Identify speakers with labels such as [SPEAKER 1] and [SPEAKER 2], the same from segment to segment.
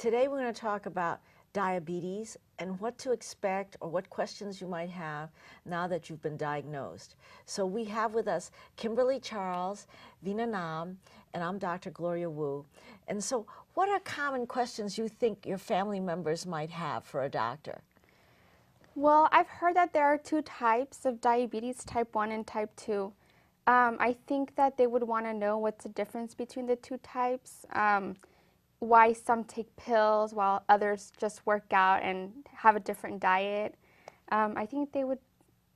[SPEAKER 1] Today we're going to talk about diabetes and what to expect or what questions you might have now that you've been diagnosed. So we have with us Kimberly Charles, Veena Nam, and I'm Dr. Gloria Wu. And so what are common questions you think your family members might have for a doctor?
[SPEAKER 2] Well, I've heard that there are two types of diabetes, type 1 and type 2. I think that they would want to know what's the difference between the two types, why some take pills while others just work out and have a different diet. I think they would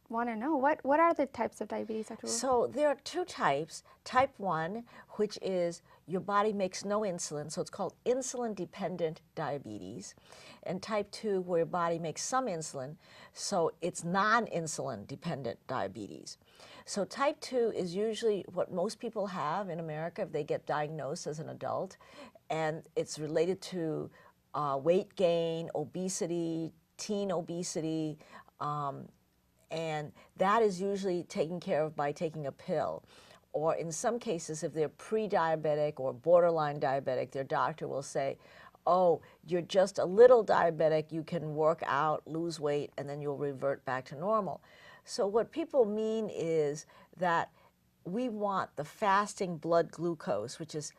[SPEAKER 2] want to know what are the types of diabetes, Dr. Wu?
[SPEAKER 1] So there are two types. Type 1, which is your body makes no insulin, so it's called insulin-dependent diabetes. And type 2, where your body makes some insulin, so it's non-insulin dependent diabetes. So type 2 is usually what most people have in America if they get diagnosed as an adult, and it's related to weight gain, obesity, teen obesity, and that is usually taken care of by taking a pill. Or in some cases, if they're pre-diabetic or borderline diabetic, their doctor will say, oh, you're just a little diabetic, you can work out, lose weight, and then you'll revert back to normal. So what people mean is that we want the fasting blood glucose, which is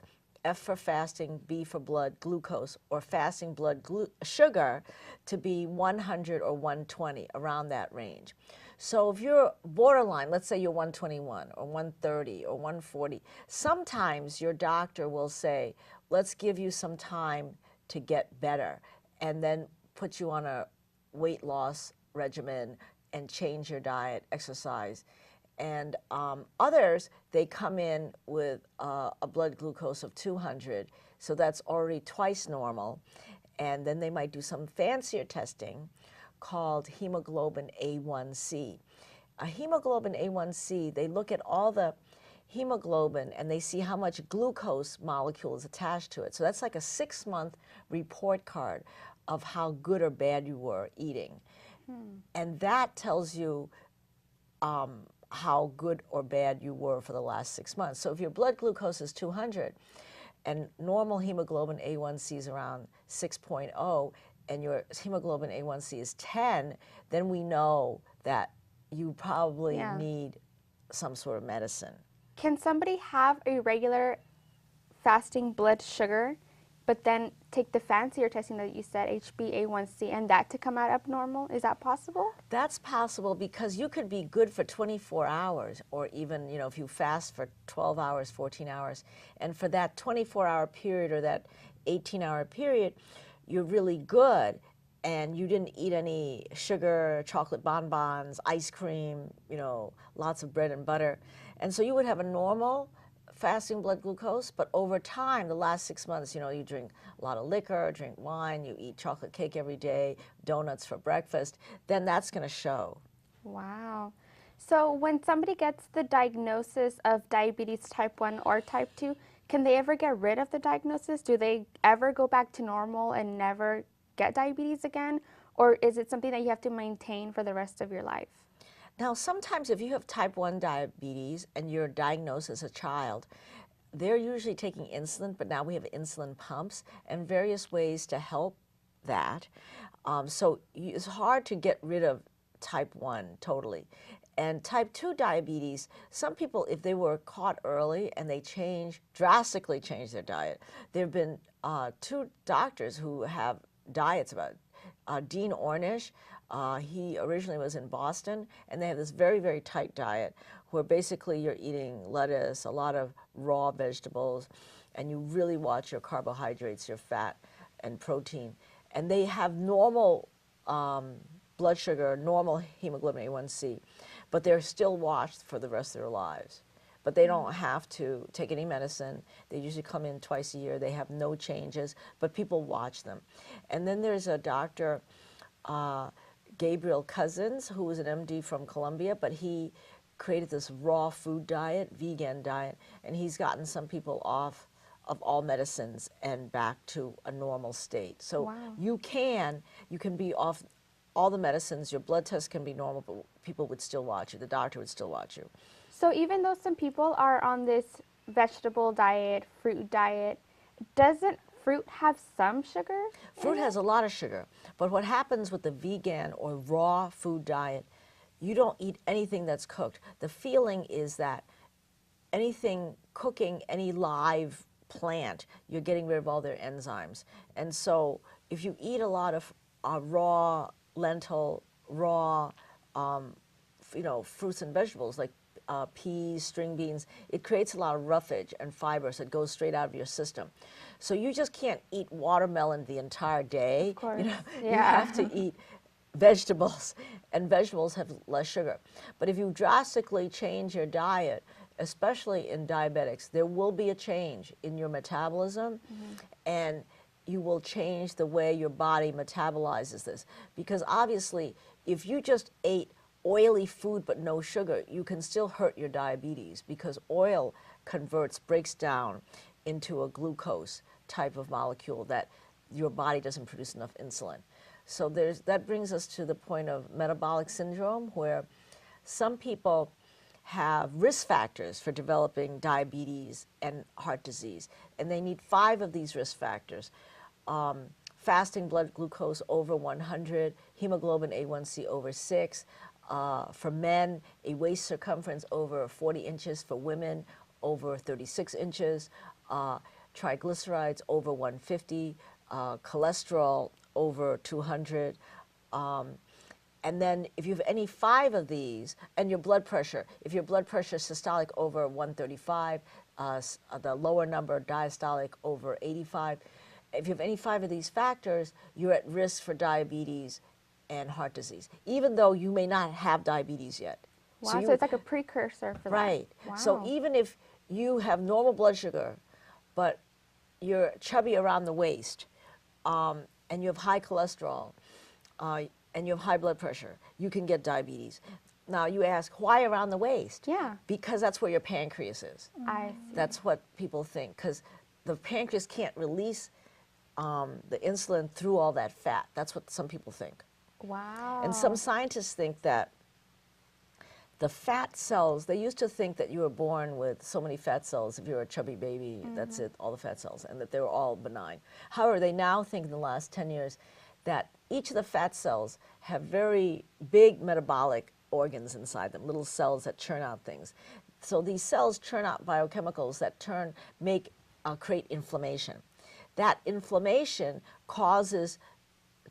[SPEAKER 1] F for fasting, B for blood glucose, or fasting blood sugar, to be 100 or 120, around that range. So if you're borderline, let's say you're 121 or 130 or 140, sometimes your doctor will say, let's give you some time to get better, and then put you on a weight loss regimen and change your diet, exercise. And others, they come in with a blood glucose of 200, so that's already twice normal. And then they might do some fancier testing called hemoglobin A1C. A hemoglobin A1C, they look at all the hemoglobin and they see how much glucose molecule is attached to it. So that's like a 6-month report card of how good or bad you were eating. And that tells you how good or bad you were for the last 6 months. So if your blood glucose is 200 and normal hemoglobin A1C is around 6.0 and your hemoglobin A1C is 10, then we know that you probably need some sort of medicine.
[SPEAKER 2] Can somebody have a regular fasting blood sugar, but then take the fancier testing that you said, HbA1c, and that to come out abnormal? Is that possible?
[SPEAKER 1] That's possible because you could be good for 24 hours, or even, you know, if you fast for 12 hours, 14 hours, and for that 24-hour period or that 18-hour period, you're really good, and you didn't eat any sugar, chocolate bonbons, ice cream, you know, lots of bread and butter. And so you would have a normal fasting blood glucose, but over time, the last 6 months, you know, you drink a lot of liquor, drink wine, you eat chocolate cake every day, donuts for breakfast, then that's going to show.
[SPEAKER 2] Wow. So when somebody gets the diagnosis of diabetes type 1 or type 2, can they ever get rid of the diagnosis? Do they ever go back to normal and never get diabetes again? Or is it something that you have to maintain for the rest of your life?
[SPEAKER 1] Now, sometimes if you have type 1 diabetes and you're diagnosed as a child, they're usually taking insulin, but now we have insulin pumps and various ways to help that. So it's hard to get rid of type 1 totally. And type 2 diabetes, some people, if they were caught early and they drastically change their diet, there have been 2 doctors who have diets about Dean Ornish, he originally was in Boston, and they have this very, very tight diet where basically you're eating lettuce, a lot of raw vegetables, and you really watch your carbohydrates, your fat, and protein. And they have normal blood sugar, normal hemoglobin A1C, but they're still watched for the rest of their lives. But they don't have to take any medicine. They usually come in twice a year. They have no changes, but people watch them. And then there's a doctor, Gabriel Cousins, who was an MD from Columbia, but he created this raw food diet, vegan diet, and he's gotten some people off of all medicines and back to a normal state. So you can be off all the medicines, your blood test can be normal, but people would still watch you, the doctor would still watch you.
[SPEAKER 2] So even though some people are on this vegetable diet, fruit diet, doesn't fruit have some sugar?
[SPEAKER 1] Fruit has a lot of sugar, but what happens with the vegan or raw food diet, you don't eat anything that's cooked. The feeling is that anything cooking, any live plant, you're getting rid of all their enzymes. And so if you eat a lot of raw lentil, raw, fruits and vegetables like peas, string beans, it creates a lot of roughage and fiber, so it goes straight out of your system. So you just can't eat watermelon the entire day.
[SPEAKER 2] Of course.
[SPEAKER 1] You have to eat vegetables, and vegetables have less sugar. But if you drastically change your diet, especially in diabetics, there will be a change in your metabolism, and you will change the way your body metabolizes this. Because obviously, if you just ate oily food but no sugar, you can still hurt your diabetes, because oil breaks down into a glucose type of molecule that your body doesn't produce enough insulin. So that brings us to the point of metabolic syndrome, where some people have risk factors for developing diabetes and heart disease, and they need 5 of these risk factors. Fasting blood glucose over 100, hemoglobin A1C over 6, for men, a waist circumference over 40 inches, for women over 36 inches, triglycerides over 150, cholesterol over 200, and then if you have any 5 of these, and your blood pressure, if your blood pressure is systolic over 135, the lower number diastolic over 85, if you have any 5 of these factors, you're at risk for diabetes and heart disease, even though you may not have diabetes yet.
[SPEAKER 2] Wow, so it's like a precursor for that.
[SPEAKER 1] Right.
[SPEAKER 2] Wow.
[SPEAKER 1] So even if you have normal blood sugar, but you're chubby around the waist, and you have high cholesterol, and you have high blood pressure, you can get diabetes. Now you ask, why around the waist?
[SPEAKER 2] Yeah.
[SPEAKER 1] Because that's where your pancreas is.
[SPEAKER 2] I see.
[SPEAKER 1] That's what people think, because the pancreas can't release the insulin through all that fat. That's what some people think.
[SPEAKER 2] Wow.
[SPEAKER 1] And some scientists think that the fat cells, they used to think that you were born with so many fat cells. If you're a chubby baby, that's it, all the fat cells, and that they were all benign. However, they now think in the last 10 years that each of the fat cells have very big metabolic organs inside them, little cells that churn out things. So these cells churn out biochemicals that create inflammation. That inflammation causes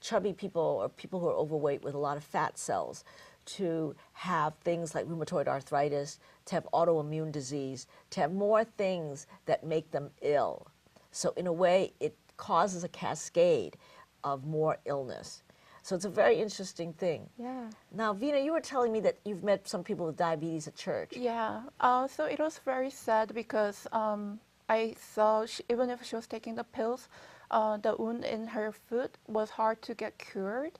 [SPEAKER 1] chubby people or people who are overweight with a lot of fat cells to have things like rheumatoid arthritis, to have autoimmune disease, to have more things that make them ill. So in a way, it causes a cascade of more illness. So it's a very interesting thing.
[SPEAKER 2] Yeah.
[SPEAKER 1] Now, Vina, you were telling me that you've met some people with diabetes at church.
[SPEAKER 3] Yeah, so it was very sad because I saw, even if she was taking the pills, the wound in her foot was hard to get cured.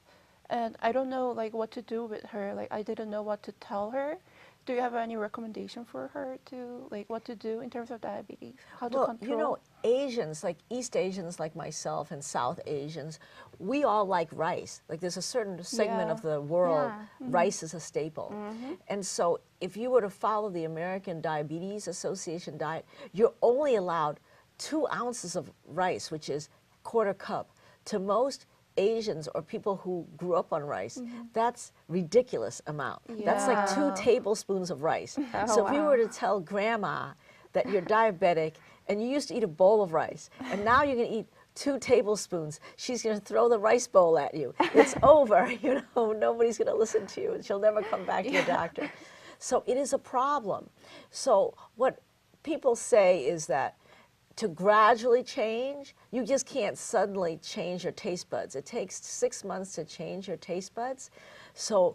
[SPEAKER 3] And I don't know like what to do with her. Like I didn't know what to tell her. Do you have any recommendation for her to like what to do in terms of diabetes? How to control?
[SPEAKER 1] You know, Asians, like East Asians like myself and South Asians, we all like rice. Like there's a certain segment of the world, rice is a staple. And so if you were to follow the American Diabetes Association diet, you're only allowed 2 ounces of rice, which is quarter cup. To most Asians or people who grew up on rice, that's ridiculous amount. That's like 2 tablespoons of rice. So if you were to tell grandma that you're diabetic and you used to eat a bowl of rice and now you're going to eat 2 tablespoons, she's going to throw the rice bowl at you. It's over, you know, nobody's going to listen to you and she'll never come back to your doctor. So it is a problem. So what people say is that to gradually change, you just can't suddenly change your taste buds. It takes 6 months to change your taste buds. So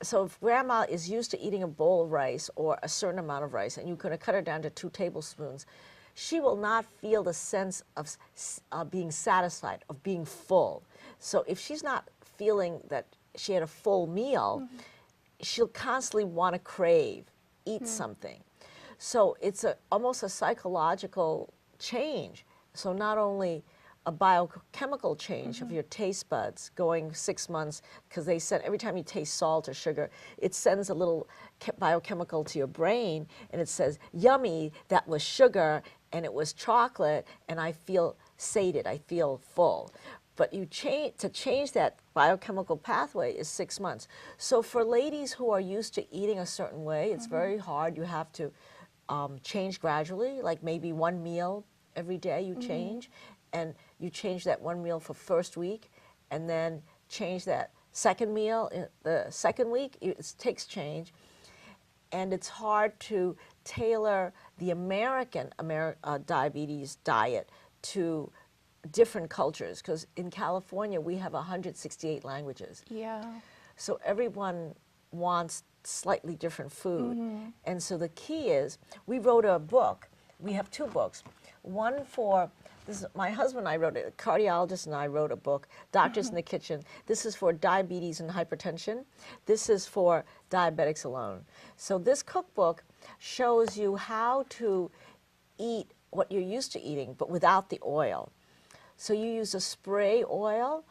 [SPEAKER 1] if grandma is used to eating a bowl of rice or a certain amount of rice, and you're going to cut her down to 2 tablespoons, she will not feel the sense of being satisfied, of being full. So if she's not feeling that she had a full meal, she'll constantly want to crave, eat something. So it's almost a psychological change. So not only a biochemical change of your taste buds going 6 months, because they said every time you taste salt or sugar, it sends a little biochemical to your brain and it says, yummy, that was sugar, and it was chocolate, and I feel sated, I feel full. But to change that biochemical pathway is 6 months. So for ladies who are used to eating a certain way, it's very hard. You have to change gradually, like maybe one meal every day you change, and you change that one meal for first week, and then change that second meal in the second week. It takes change, and it's hard to tailor the American diabetes diet to different cultures, because in California we have 168 languages.
[SPEAKER 3] Yeah.
[SPEAKER 1] So everyone wants slightly different food. And so the key is, we wrote a book. We have 2 books. One for, this is, my husband and I wrote it, a cardiologist and I wrote a book, Doctors in the Kitchen. This is for diabetes and hypertension. This is for diabetics alone. So this cookbook shows you how to eat what you're used to eating, but without the oil. So you use a spray oil,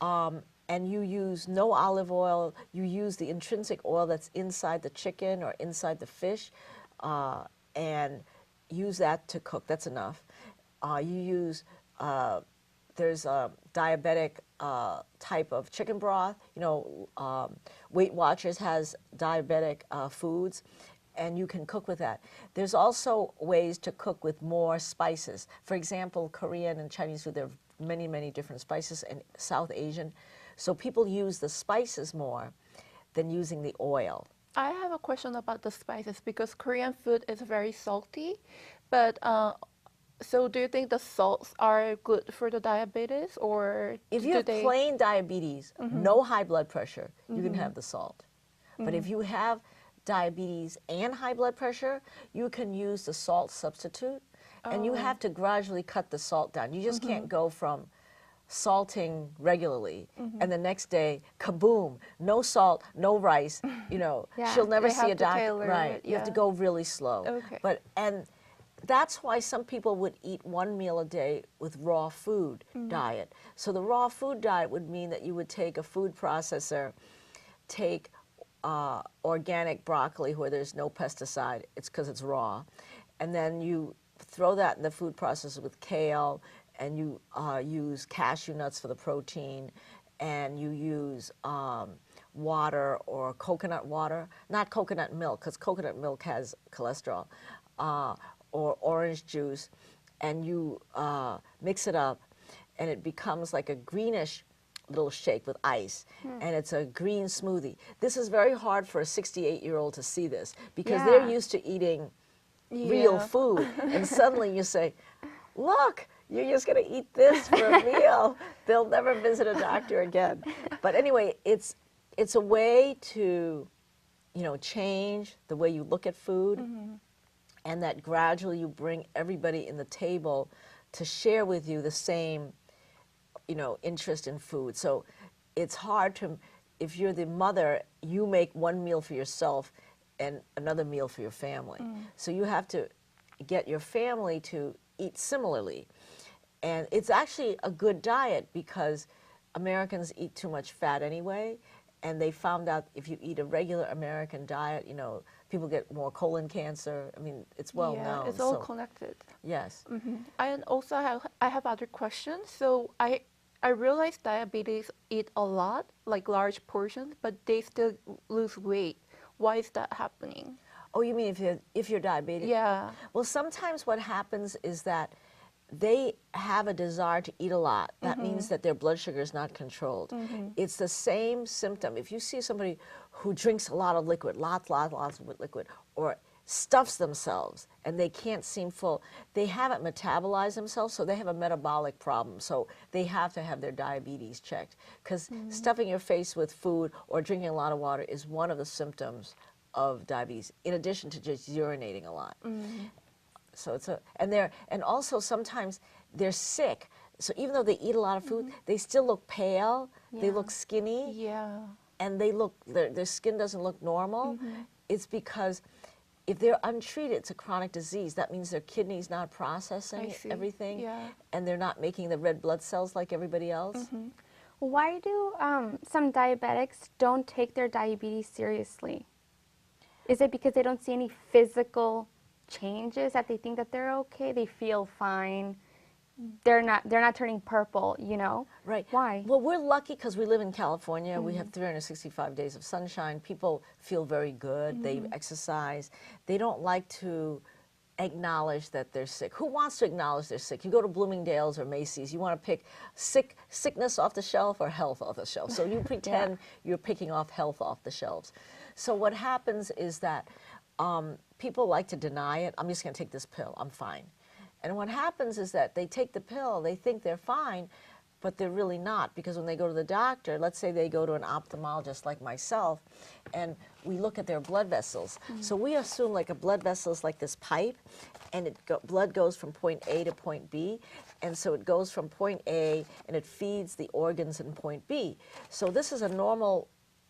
[SPEAKER 1] and you use no olive oil. You use the intrinsic oil that's inside the chicken or inside the fish, and use that to cook. That's enough. You use, there's a diabetic type of chicken broth. You know, Weight Watchers has diabetic foods, and you can cook with that. There's also ways to cook with more spices. For example, Korean and Chinese food, there are many, many different spices, and South Asian. So people use the spices more than using the oil.
[SPEAKER 3] I have a question about the spices because Korean food is very salty, but so do you think the salts are good for the diabetes, or
[SPEAKER 1] if you have plain diabetes, no high blood pressure, you can have the salt. But if you have diabetes and high blood pressure, you can use the salt substitute, and you have to gradually cut the salt down. You just can't go from salting regularly and the next day, kaboom, no salt, no rice. You know, she'll never see a doctor. Right, you have to go really slow.
[SPEAKER 3] Okay.
[SPEAKER 1] But and that's why some people would eat one meal a day with raw food diet. So the raw food diet would mean that you would take a food processor, take organic broccoli where there's no pesticide, it's because it's raw, and then you throw that in the food processor with kale, and you use cashew nuts for the protein, and you use water or coconut water, not coconut milk, because coconut milk has cholesterol, or orange juice, and you mix it up, and it becomes like a greenish little shake with ice, and it's a green smoothie. This is very hard for a 68-year-old to see this, because they're used to eating real food, and suddenly you say, look, you're just going to eat this for a meal. They'll never visit a doctor again. But anyway, it's a way to, you know, change the way you look at food, and that gradually you bring everybody in the table to share with you the same, you know, interest in food. So it's hard to, if you're the mother, you make one meal for yourself and another meal for your family. So you have to get your family to eat similarly. And it's actually a good diet, because Americans eat too much fat anyway, and they found out if you eat a regular American diet, you know, people get more colon cancer. I mean, it's well known.
[SPEAKER 3] It's all connected.
[SPEAKER 1] Yes.
[SPEAKER 3] And also I have other questions. So I realize diabetes eat a lot, like large portions, but they still lose weight. Why is that happening?
[SPEAKER 1] Oh, you mean if you're diabetic?
[SPEAKER 3] Yeah.
[SPEAKER 1] Well, sometimes what happens is that they have a desire to eat a lot. That means that their blood sugar is not controlled. It's the same symptom. If you see somebody who drinks a lot of liquid, lots of liquid, or stuffs themselves and they can't seem full, they haven't metabolized themselves, so they have a metabolic problem. So they have to have their diabetes checked, because stuffing your face with food or drinking a lot of water is one of the symptoms of diabetes, in addition to just urinating a lot. So it's and also sometimes they're sick. So even though they eat a lot of food, they still look pale. They look skinny.
[SPEAKER 3] Yeah.
[SPEAKER 1] And they look, their skin doesn't look normal. It's because if they're untreated, it's a chronic disease. That means their kidney's not processing everything, and they're not making the red blood cells like everybody else.
[SPEAKER 2] Why do some diabetics don't take their diabetes seriously? Is it because they don't see any physical changes that they think that they're okay, they feel fine. They're not turning purple, you know?
[SPEAKER 1] Right.
[SPEAKER 2] Why?
[SPEAKER 1] Well, we're lucky because we live in California. We have 365 days of sunshine. People feel very good. They exercise. They don't like to acknowledge that they're sick. Who wants to acknowledge they're sick? You go to Bloomingdale's or Macy's, you want to pick sickness off the shelf or health off the shelf. So you pretend you're picking off health off the shelves. So what happens is that people like to deny it. I'm just going to take this pill. I'm fine. And what happens is that they take the pill, they think they're fine, but they're really not, because when they go to the doctor, let's say they go to an ophthalmologist like myself, and we look at their blood vessels. So we assume like a blood vessel is like this pipe, and blood goes from point A to point B, and so it goes from point A and it feeds the organs in point B. So this is a normal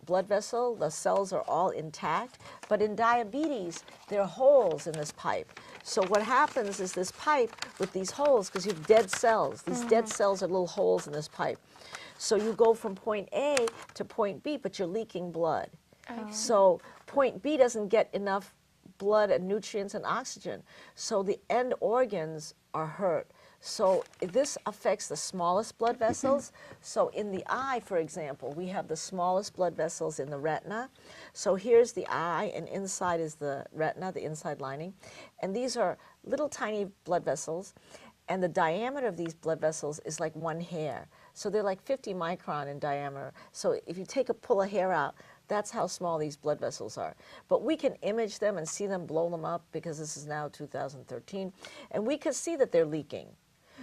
[SPEAKER 1] blood vessel, the cells are all intact, but in diabetes, there are holes in this pipe. So what happens is this pipe with these holes, because you have dead cells, these dead cells are little holes in this pipe. So you go from point A to point B, but you're leaking blood. So point B doesn't get enough blood and nutrients and oxygen. So the end organs are hurt. So this affects the smallest blood vessels. So in the eye, for example, we have the smallest blood vessels in the retina. So here's the eye, and inside is the retina, the inside lining. And these are little tiny blood vessels, and the diameter of these blood vessels is like one hair. So they're like 50 micron in diameter. So if you pull a hair out, that's how small these blood vessels are. But we can image them and see them, blow them up, because this is now 2013, and we can see that they're leaking.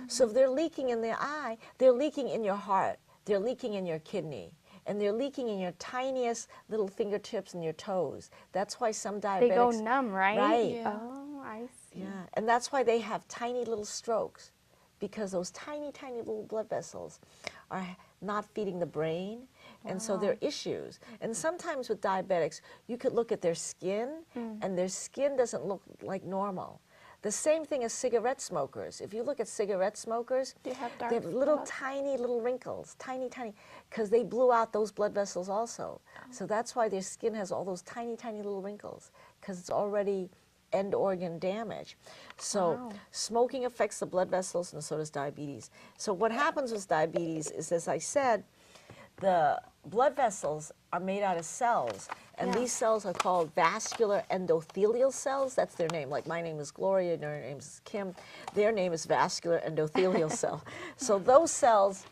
[SPEAKER 1] So if they're leaking in the eye, they're leaking in your heart, they're leaking in your kidney, and they're leaking in your tiniest little fingertips and your toes. That's why some diabetics...
[SPEAKER 2] They go numb, right?
[SPEAKER 1] Right.
[SPEAKER 3] Yeah.
[SPEAKER 2] Oh, I see.
[SPEAKER 1] Yeah, and that's why they have tiny little strokes, because those tiny, tiny little blood vessels are not feeding the brain, and so there are issues. And sometimes with diabetics, you could look at their skin, and their skin doesn't look like normal. The same thing as cigarette smokers. If you look at cigarette smokers,
[SPEAKER 3] They have
[SPEAKER 1] they have little
[SPEAKER 3] spots.
[SPEAKER 1] tiny little wrinkles, tiny, because they blew out those blood vessels also. So that's why their skin has all those tiny, tiny little wrinkles, because it's already end organ damage. So smoking affects the blood vessels, and so does diabetes. So what happens with diabetes is, as I said, the blood vessels are made out of cells, and these cells are called vascular endothelial cells. That's their name. Like my name is Gloria, their name is Kim. Their name is vascular endothelial cell. So those cells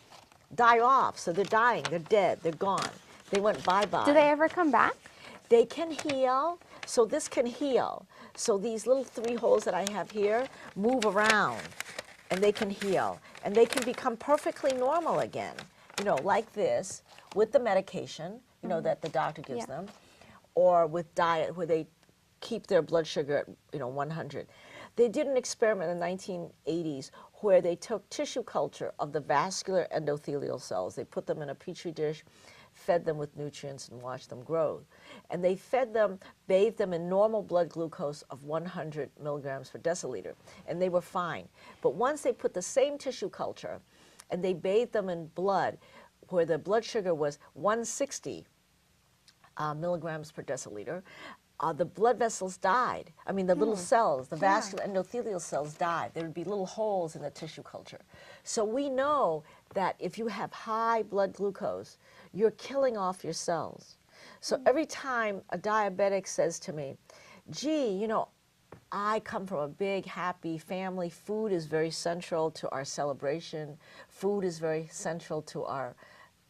[SPEAKER 1] die off, so they're dying, they're dead, they're gone. They went bye-bye.
[SPEAKER 2] Do they ever come back?
[SPEAKER 1] They can heal, so this can heal. So these little 3 holes that I have here move around, and they can heal. And they can become perfectly normal again, you know, like this, with the medication, you know, that the doctor gives them, or with diet, where they keep their blood sugar at, you know, 100. They did an experiment in the 1980s where they took tissue culture of the vascular endothelial cells. They put them in a petri dish, fed them with nutrients, and watched them grow. And they fed them, bathed them in normal blood glucose of 100 milligrams per deciliter, and they were fine. But once they put the same tissue culture and they bathed them in blood where the blood sugar was 160 milligrams per deciliter, the blood vessels died. I mean, the little cells, the vascular endothelial cells died. There would be little holes in the tissue culture. So we know that if you have high blood glucose, you're killing off your cells. So every time a diabetic says to me, gee, you know, I come from a big, happy family. Food is very central to our celebration. Food is very central to our,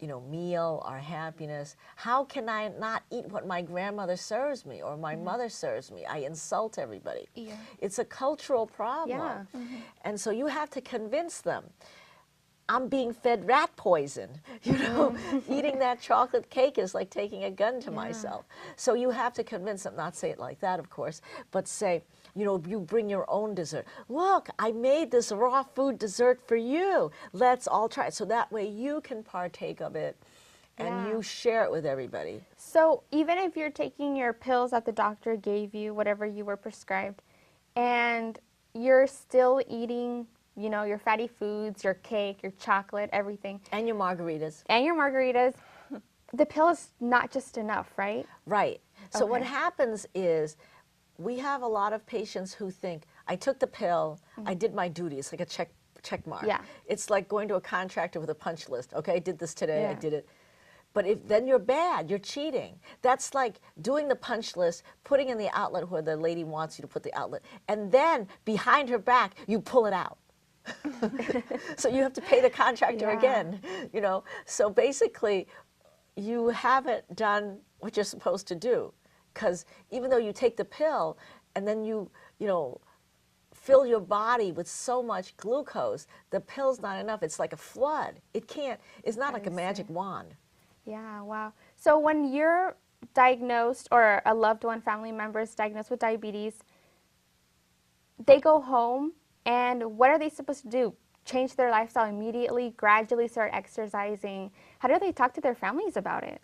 [SPEAKER 1] you know, meal, our happiness. How can I not eat what my grandmother serves me or my mother serves me? I insult everybody.
[SPEAKER 3] Yeah.
[SPEAKER 1] It's a cultural problem.
[SPEAKER 2] Yeah.
[SPEAKER 1] And so you have to convince them, I'm being fed rat poison, you know, eating that chocolate cake is like taking a gun to myself. So you have to convince them, not say it like that, of course, but say, you know, you bring your own dessert. Look, I made this raw food dessert for you. Let's all try it. So that way you can partake of it and you share it with everybody.
[SPEAKER 2] So even if you're taking your pills that the doctor gave you, whatever you were prescribed, and you're still eating, you know, your fatty foods, your cake, your chocolate, everything.
[SPEAKER 1] And your margaritas.
[SPEAKER 2] And your margaritas, the pill is not just enough, right?
[SPEAKER 1] Right. So what
[SPEAKER 2] Okay.
[SPEAKER 1] happens is we have a lot of patients who think, I took the pill, I did my duty. It's like a check mark.
[SPEAKER 2] Yeah.
[SPEAKER 1] It's like going to a contractor with a punch list. Okay, I did this today, I
[SPEAKER 2] Yeah.
[SPEAKER 1] did it. But if then you're bad, you're cheating. That's like doing the punch list, putting in the outlet where the lady wants you to put the outlet, and then behind her back, you pull it out. So you have to pay the contractor
[SPEAKER 2] Yeah.
[SPEAKER 1] again, you know. So basically, you haven't done what you're supposed to do, because even though you take the pill and then you know, fill your body with so much glucose, the pill's not enough. It's like a flood. It can't. It's not like a magic wand.
[SPEAKER 2] Yeah, wow. So when you're diagnosed or a loved one, family member is diagnosed with diabetes, they go home and what are they supposed to do? Change their lifestyle immediately, gradually start exercising? How do they talk to their families about it?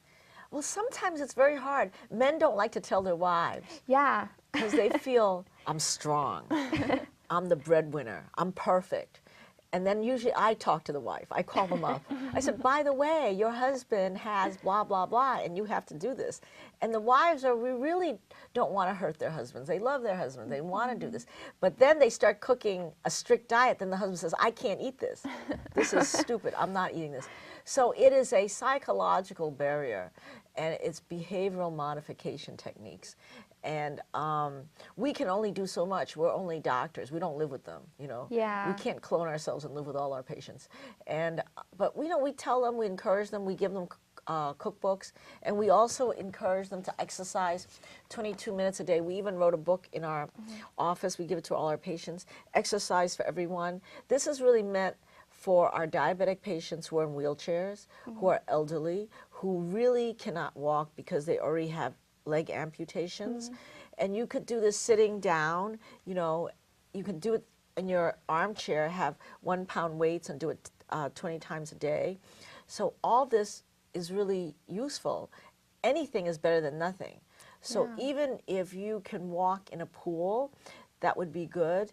[SPEAKER 1] Well, sometimes it's very hard. Men don't like to tell their wives
[SPEAKER 2] Yeah.
[SPEAKER 1] because they feel, I'm strong, I'm the breadwinner, I'm perfect. And then usually I talk to the wife. I call them up. I said, by the way, your husband has blah, blah, blah, and you have to do this. And the wives we really don't want to hurt their husbands. They love their husbands. They want to do this. But then they start cooking a strict diet. Then the husband says, I can't eat this. This is stupid. I'm not eating this. So it is a psychological barrier, and it's behavioral modification techniques. And we can only do so much. We're only doctors. We don't live with them, you know.
[SPEAKER 2] Yeah.
[SPEAKER 1] We can't clone ourselves and live with all our patients. And but you know, we tell them, we encourage them, we give them cookbooks, and we also encourage them to exercise 22 minutes a day. We even wrote a book in our office. We give it to all our patients. Exercise for everyone. This is really meant for our diabetic patients who are in wheelchairs, who are elderly, who really cannot walk because they already have leg amputations. And you could do this sitting down, you know, you can do it in your armchair, have 1 pound weights and do it 20 times a day. So all this is really useful. Anything is better than nothing. So even if you can walk in a pool, that would be good.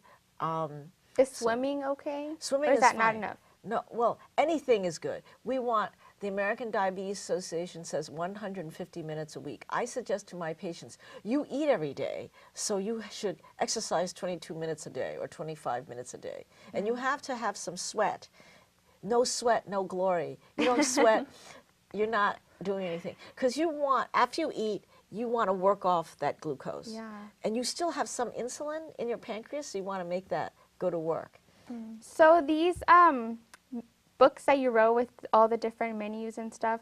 [SPEAKER 2] Is swimming okay?
[SPEAKER 1] Swimming
[SPEAKER 2] or is that
[SPEAKER 1] fine.
[SPEAKER 2] not enough?
[SPEAKER 1] No, well, anything is good. We want, the American Diabetes Association says 150 minutes a week. I suggest to my patients, you eat every day, so you should exercise 22 minutes a day or 25 minutes a day. And you have to have some sweat. No sweat, no glory. You don't sweat, you're not doing anything. Because you want, after you eat, you want to work off that glucose.
[SPEAKER 2] Yeah.
[SPEAKER 1] And you still have some insulin in your pancreas, so you want to make that go to work.
[SPEAKER 2] So these books that you wrote with all the different menus and stuff,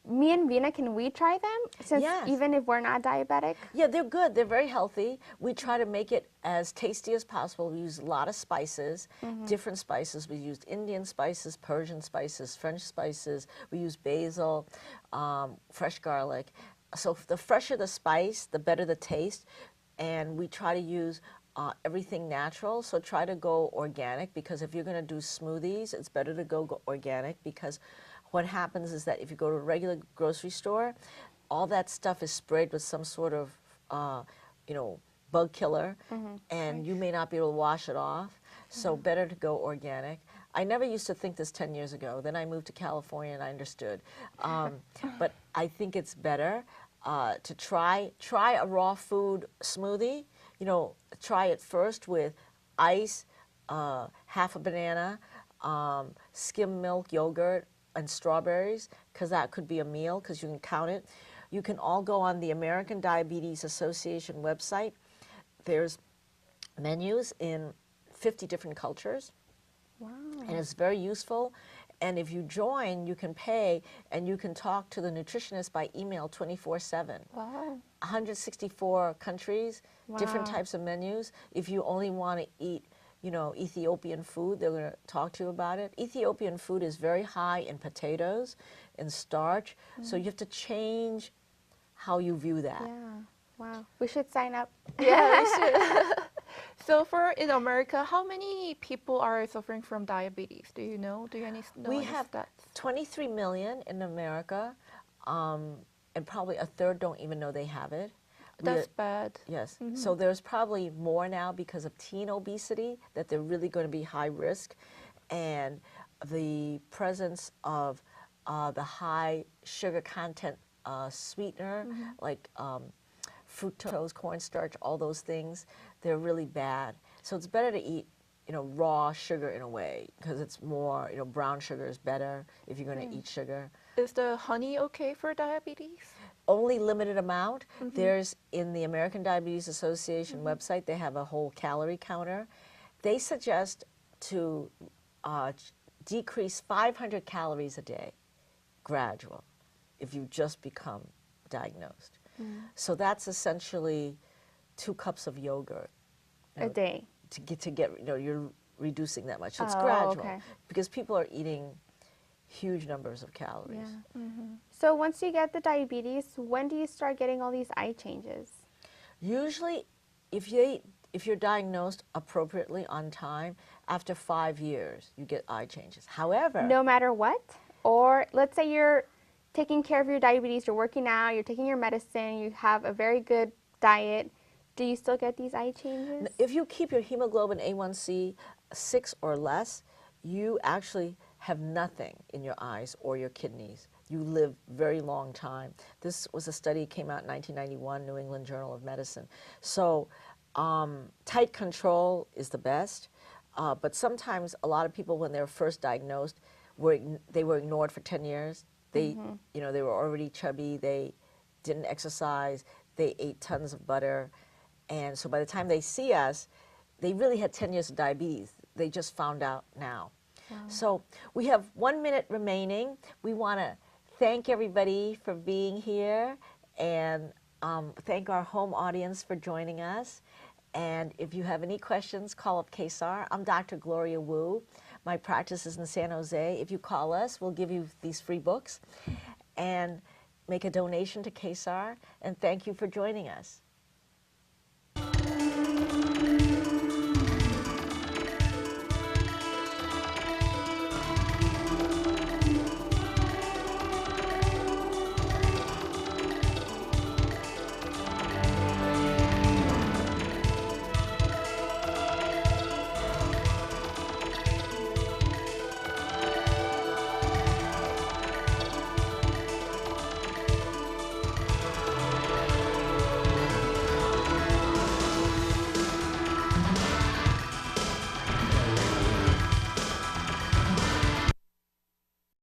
[SPEAKER 2] me and Vina, can we try them? Since
[SPEAKER 1] Yes.
[SPEAKER 2] even if we're not diabetic?
[SPEAKER 1] Yeah, they're good. They're very healthy. We try to make it as tasty as possible. We use a lot of spices, different spices. We used Indian spices, Persian spices, French spices. We use basil, fresh garlic. So the fresher the spice, the better the taste. And we try to use everything natural. So try to go organic, because if you're going to do smoothies, it's better to go organic, because what happens is that if you go to a regular grocery store, all that stuff is sprayed with some sort of, you know, bug killer, and you may not be able to wash it off. So better to go organic. I never used to think this 10 years ago. Then I moved to California and I understood. But I think it's better to try a raw food smoothie. You know, try it first with ice, half a banana, skim milk, yogurt, and strawberries, because that could be a meal, because you can count it. You can all go on the American Diabetes Association website. There's menus in 50 different cultures.
[SPEAKER 2] Wow.
[SPEAKER 1] And it's very useful. And if you join, you can pay, and you can talk to the nutritionist by email 24/7.
[SPEAKER 3] Wow.
[SPEAKER 1] 164 countries, different
[SPEAKER 2] Wow.
[SPEAKER 1] types of menus. If you only want to eat, you know, Ethiopian food, they're going to talk to you about it. Ethiopian food is very high in potatoes, in starch, so you have to change how you view that.
[SPEAKER 2] Yeah. Wow. We should sign up.
[SPEAKER 3] Yeah, we should. So for in America, how many people are suffering from diabetes? Do you know? Do you know
[SPEAKER 1] We
[SPEAKER 3] any
[SPEAKER 1] have
[SPEAKER 3] stats?
[SPEAKER 1] 23 million in America, and probably a third don't even know they have it.
[SPEAKER 3] That's bad.
[SPEAKER 1] Yes. So there's probably more now because of teen obesity, that they're really going to be high risk, and the presence of the high sugar content sweetener, like fructose, cornstarch, all those things, they're really bad. So it's better to eat, raw sugar in a way, because it's more, brown sugar is better if you're going to eat sugar.
[SPEAKER 3] Is the honey okay for diabetes?
[SPEAKER 1] Only limited amount. There's, in the American Diabetes Association website, they have a whole calorie counter. They suggest to decrease 500 calories a day, gradual, if you just become diagnosed. So that's essentially 2 cups of yogurt
[SPEAKER 2] A day.
[SPEAKER 1] to get you're reducing that much. So it's
[SPEAKER 2] Oh,
[SPEAKER 1] gradual,
[SPEAKER 2] okay.
[SPEAKER 1] because people are eating huge numbers of calories.
[SPEAKER 2] Yeah. So once you get the diabetes, when do you start getting all these eye changes?
[SPEAKER 1] Usually, if you're diagnosed appropriately on time, after 5 years, you get eye changes. However,
[SPEAKER 2] No matter what? Or let's say you're taking care of your diabetes, you're working out, you're taking your medicine, you have a very good diet, do you still get these eye changes?
[SPEAKER 1] if you keep your hemoglobin A1C 6 or less, you actually have nothing in your eyes or your kidneys. You live very long time. This was a study came out in 1991, New England Journal of Medicine. So tight control is the best, but sometimes a lot of people, when they were first diagnosed, they were ignored for 10 years. They, they were already chubby. They didn't exercise. They ate tons of butter. And so by the time they see us, they really had 10 years of diabetes. They just found out now.
[SPEAKER 2] Wow.
[SPEAKER 1] So we have 1 minute remaining. We want to thank everybody for being here, and thank our home audience for joining us. And if you have any questions, call up KSAR. I'm Dr. Gloria Wu. My practice is in San Jose. If you call us, we'll give you these free books and make a donation to KSAR. And thank you for joining us.